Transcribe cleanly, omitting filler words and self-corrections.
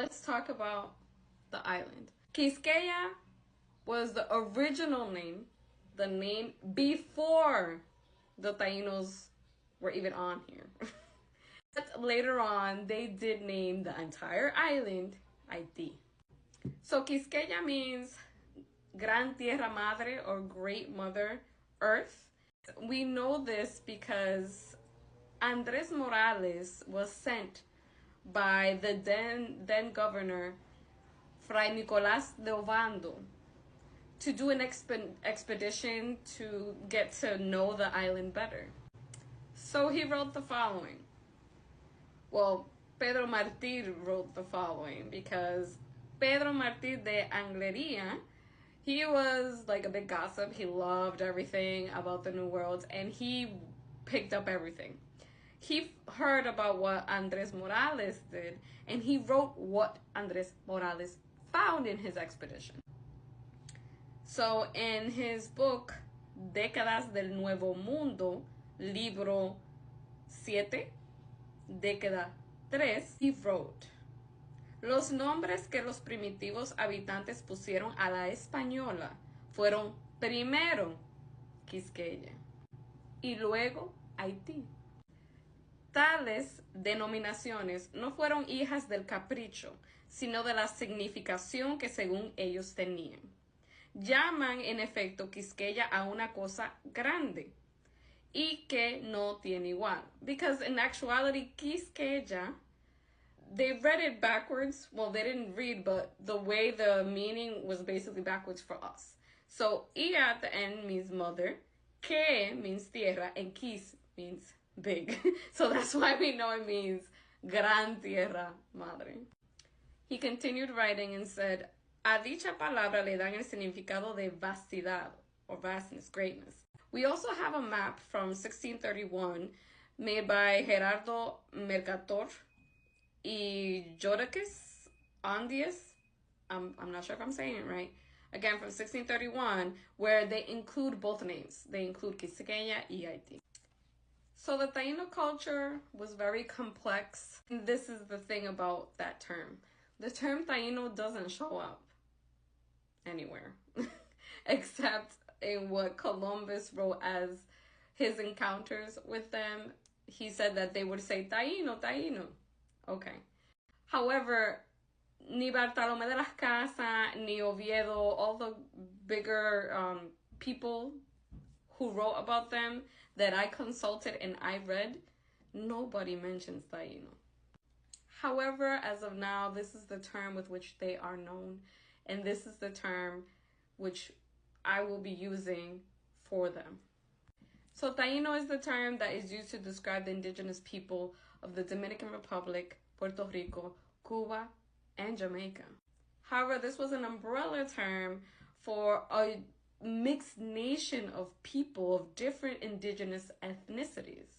let's talk about the island. Quisqueya was the original name, the name before the Taínos were even on here. But later on, they did name the entire island Haiti. So Quisqueya means Gran Tierra Madre or Great Mother Earth. We know this because Andrés Morales was sent by the then governor Fray Nicolás de Ovando to do an expedition to get to know the island better. So he wrote the following. Well, Pedro Martí wrote the following because Pedro Martí de Angleria, he was like a big gossip. He loved everything about the New World and he picked up everything. He heard about what Andrés Morales did and he wrote what Andrés Morales found in his expedition. So in his book, Décadas del Nuevo Mundo, libro 7, década 3, he wrote, los nombres que los primitivos habitantes pusieron a la española fueron primero Quisqueya y luego Haití. Tales denominaciones no fueron hijas del capricho, sino de la significación que según ellos tenían. Llaman en efecto Quisqueya a una cosa grande y que no tiene igual. Because in actuality, Quisqueya, they read it backwards. Well, they didn't read, but the way the meaning was basically backwards for us. So, I at the end means mother, que means tierra, and quis means big. So that's why we know it means Gran Tierra Madre. He continued writing and said, a dicha palabra le dan el significado de vastidad, or vastness, greatness. We also have a map from 1631 made by Gerardo Mercator y Jodocus Ondius. I'm not sure if I'm saying it right. Again, from 1631, where they include both names. They include Quisqueya y Haití. So the Taino culture was very complex. And this is the thing about that term. The term Taino doesn't show up anywhere except in what Columbus wrote as his encounters with them. He said that they would say Taino, Taino. Okay. However, ni Bartolomé de las Casas, ni Oviedo, all the bigger people who wrote about them that I consulted and I read, nobody mentions Taino. However, as of now, this is the term with which they are known, and this is the term which I will be using for them. So Taino is the term that is used to describe the indigenous people of the Dominican Republic, Puerto Rico, Cuba, and Jamaica. However, this was an umbrella term for a mixed nation of people of different indigenous ethnicities.